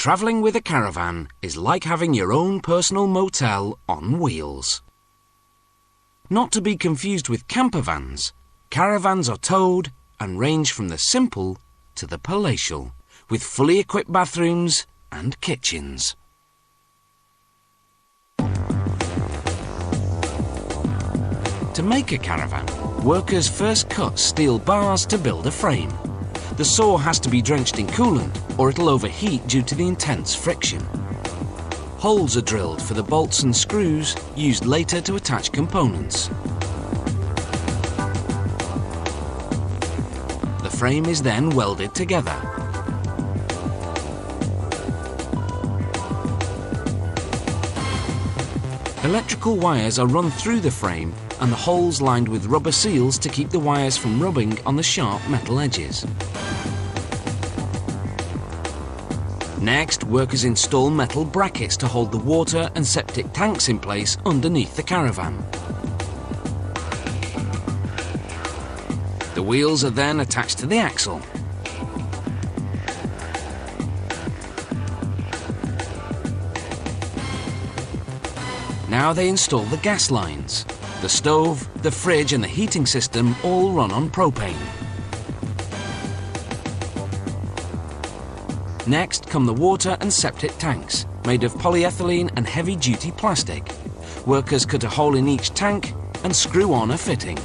Travelling with a caravan is like having your own personal motel on wheels. Not to be confused with camper vans, caravans are towed and range from the simple to the palatial, with fully equipped bathrooms and kitchens. To make a caravan, workers first cut steel bars to build a frame. The saw has to be drenched in coolant or it'll overheat due to the intense friction. Holes are drilled for the bolts and screws used later to attach components. The frame is then welded together. Electrical wires are run through the frame and the holes lined with rubber seals to keep the wires from rubbing on the sharp metal edges. Next, workers install metal brackets to hold the water and septic tanks in place underneath the caravan. The wheels are then attached to the axle. Now they install the gas lines. The stove, the fridge and the heating system all run on propane. Next come the water and septic tanks, made of polyethylene and heavy-duty plastic. Workers cut a hole in each tank and screw on a fitting.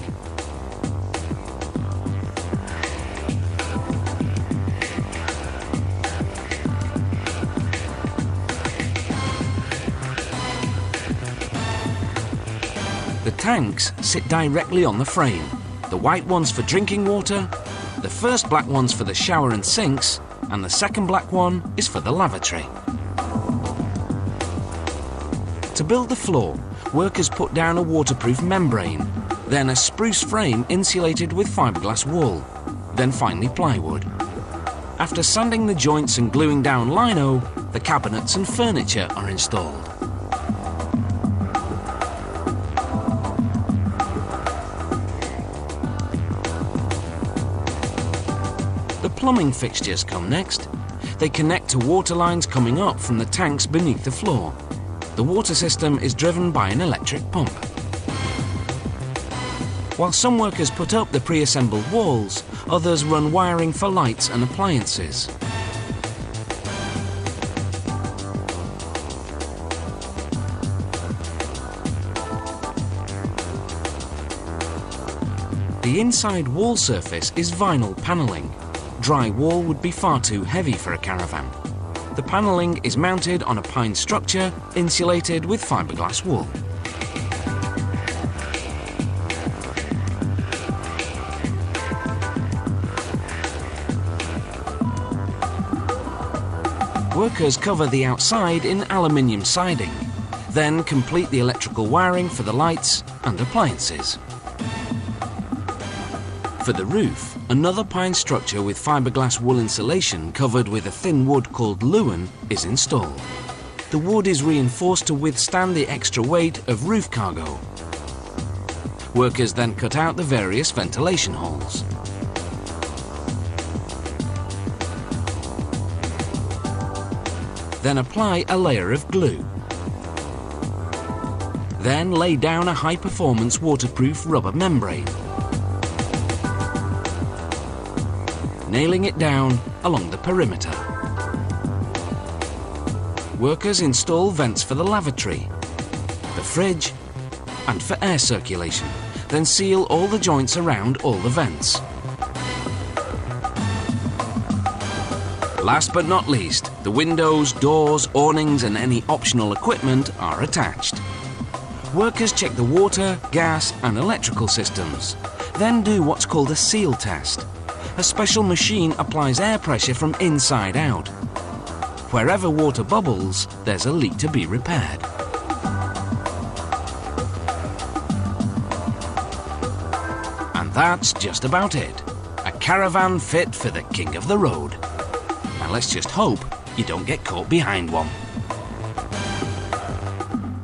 The tanks sit directly on the frame. The white ones for drinking water, the first black ones for the shower and sinks, and the second black one is for the lavatory. To build the floor, workers put down a waterproof membrane, then a spruce frame insulated with fiberglass wool, then finally plywood. After sanding the joints and gluing down lino, the cabinets and furniture are installed. The plumbing fixtures come next. They connect to water lines coming up from the tanks beneath the floor. The water system is driven by an electric pump. While some workers put up the pre-assembled walls, others run wiring for lights and appliances. The inside wall surface is vinyl panelling. Dry wall would be far too heavy for a caravan. The panelling is mounted on a pine structure insulated with fiberglass wool. Workers cover the outside in aluminium siding, then complete the electrical wiring for the lights and appliances. For the roof, another pine structure with fiberglass wool insulation covered with a thin wood called luan is installed. The wood is reinforced to withstand the extra weight of roof cargo. Workers then cut out the various ventilation holes. Then apply a layer of glue. Then lay down a high-performance waterproof rubber membrane, nailing it down along the perimeter. Workers install vents for the lavatory, the fridge, and for air circulation, then seal all the joints around all the vents. Last but not least, the windows, doors, awnings and any optional equipment are attached. Workers check the water, gas and electrical systems, then do what's called a seal test. A special machine applies air pressure from inside out. Wherever water bubbles, there's a leak to be repaired. And that's just about it. A caravan fit for the king of the road. Now let's just hope you don't get caught behind one.